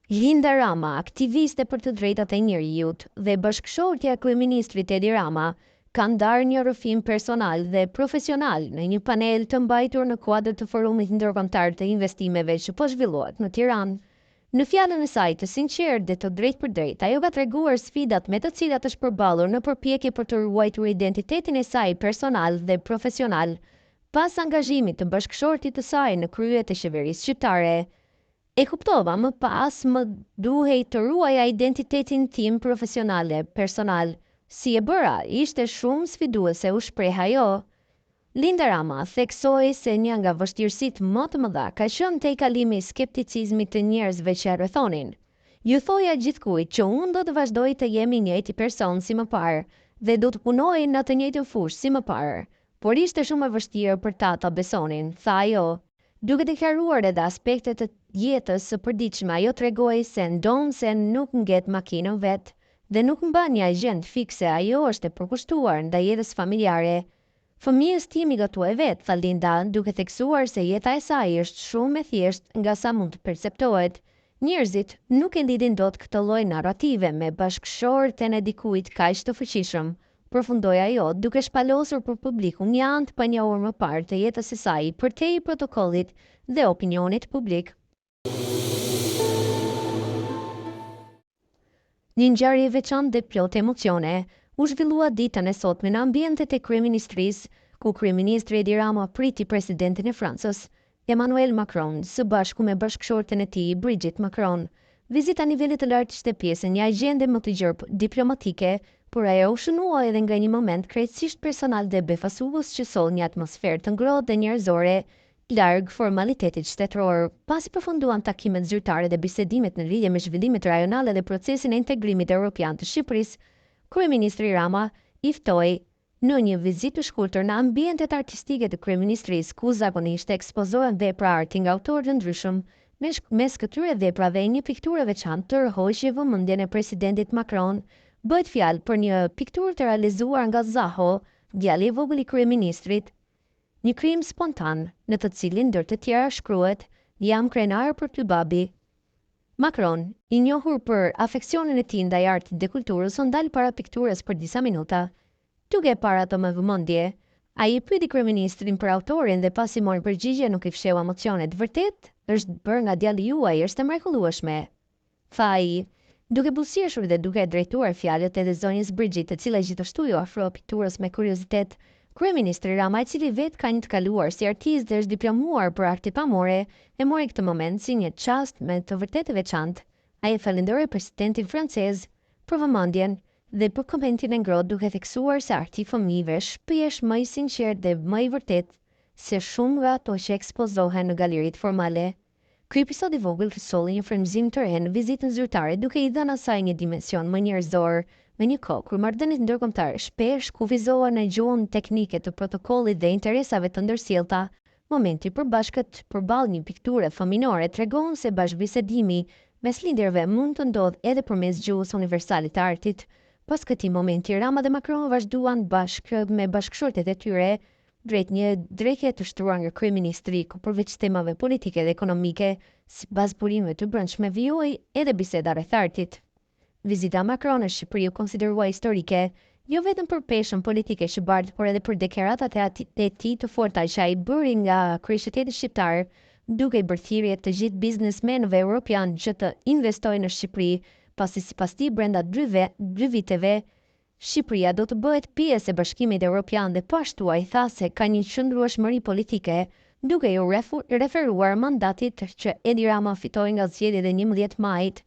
Linda Rama, aktiviste për të drejtat e njerëzit dhe bashkëshortja e kryeministrit Edi Rama, kanë ndarë një rrëfim personal dhe profesional në një panel të mbajtur në kuadër të Forumit Ndërkombëtar të Investimeve që po zhvillohet në Tiranë. Në fjalën e saj të sinqertë dhe të drejtë për drejtë, ajo ka treguar sfidat me të cilat është përballur në përpjekje për të ruajtur identitetin e saj personal dhe profesional, pas angazhimit të bashkëshortit të saj në krye të qeverisë shqiptare. E kuptova më pas më duhej të ruaja identitetin tim profesionale, personal. Si e bëra, ishte shumë sfiduese, u shpreh ajo. Linda Rama theksoi se një nga vështirësitë më të mëdha ka qenë te kalimi i skepticizmit të njerëzve që e rrethonin. Ju thoja gjithkujt që unë do të vazhdoj të jemi njëjti person si më parë dhe do të punoj në të njëjtën fushë si më parë, por ishte shumë e vështirë për ta besonin, tha ajo. Duke deklaruar edhe aspektet të jetës së përditshme, ajo tregoi se ndonë se nuk ngjet makinën vet dhe nuk mban një agjend fikse, ajo është e përkushtuar ndaj jetës familjare. Fëmijës tim i gatuaj vet, tha Linda, duke theksuar se jeta e saj është shumë e thjeshtë nga sa mund të perceptohet. Njerëzit nuk e lidhin dot këtë lloj narrative me bashkëshorten e dikujt kaq të fuqishëm. Përfundoi ajo, duke shpalosur për publikun një anë të panjohur më parë të jetës së saj përtej protokollit dhe opinionit publik. Një ngjarje e veçantë dhe plot emocione u zhvillua ditën e sotme në ambientet e kryeministrisë, ku kryeministri Edi Rama priti presidentin e Francës, Emmanuel Macron, së bashku me bashkëshorten e tij, Brigitte Macron. Vizita nivelit të lartë ishte pjesë e një agjende më të gjerë diplomatike, por ajo u shënua edhe nga një moment krejtësisht personal dhe befasues që solli një atmosferë të ngrohtë dhe njerëzore, larg formalitetit shtetëror. Pasi përfunduan takimet zyrtare dhe bisedimet në lidhje me zhvillimet rajonale dhe procesin e integrimit evropian të Shqipërisë, kryeministri Rama i ftoi në një vizitë të shkurtër në ambientet artistike të kryeministrisë, ku zakonisht ekspozohen vepra arti nga autorë të ndryshëm. Mes këtyre veprave një pikturë e veçantë tërhoqi vëmendjen e presidentit Macron. Bëhet fjalë për një pikturë të realizuar nga Zaho, djali i vogël i kryeministrit. Një krim spontan, në të cilin ndër të tjera shkruhet: "Jam krenar për ty babi." Macron, i njohur për afeksionin e tij ndaj artit dhe kulturës, u ndal para pikturës për disa minuta. Duke parë ato me vëmendje, ai i pyeti kryeministrin për autorin dhe pasi mori përgjigje nuk i fsheu emocionet. "Vërtet, është bërë nga djali juaj, është e mrekullueshme," tha ai. Duke buzëqeshur dhe duke drejtuar fjalët edhe zonjës Brigitte, e cila gjithashtu ju ofroi pikturës me kuriozitet, kryeministri Rama, i cili vetë ka një të kaluar si artist dhe është diplomuar për arti pamore, e mori këtë moment si një çast me të vërtetë veçantë. Ai e falenderoi presidentin francez për vëmendjen dhe për komentin e ngrohtë, duke theksuar se arti i fëmijëve shpesh më i sinqert dhe më i vërtetë se shumë nga ato që ekspozohen në galeritë formale. Ky episod i vogël solli një frymëzim të re në vizitën zyrtare, duke i dhënë asaj një dimension më njerëzor, me një kohë kur marrëdhëniet ndërkombëtare shpesh kufizohen në gjuhën teknike të protokollit dhe interesave të ndërsjellta. Momenti i përbashkët përballë një pikture fëminore tregon se bashkëbisedimi mes linderve mund të ndodhë edhe përmes gjuhës universale të artit. Pas këtij momenti, Rama dhe Macron vazhduan bashkë me bashkëshortet e tyre drejt një drekje të shtruar nga kryeministri, ku përveç temave politike dhe ekonomike, sipas burimeve të brendshme, vijoi edhe biseda rreth artit. Vizita Macron në Shqipëri u konsiderua historike, jo vetëm për peshën politike që bardh, por edhe për deklaratat e tij të forta që ai bëri nga kryeqyteti shqiptar, duke i bërë thirrje të gjithë biznesmenëve europian që të investojnë në Shqipëri, pasi sipas tij brenda 2 viteve Shqipëria do të bëhet pjesë e Bashkimit Evropian dhe pashtu ai tha se ka një qëndrueshmëri politike, duke ju referuar mandatit që Edi Rama fitoi nga zgjedhjet e 11 majit.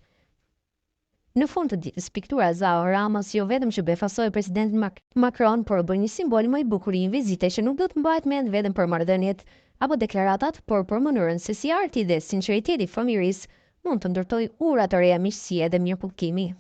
Në fund të ditës, piktura Zaho Ramës jo vetëm që befasoi presidentin Macron, por bën një simbol më i bukur i një vizite që nuk do të mbahet mend vetëm për marrëdhëniet apo deklaratat, por për mënyrën se si arti dhe sinqeriteti fëmijërisë mund të ndërtojë ura të reja miqësie dhe mirëkuptimi.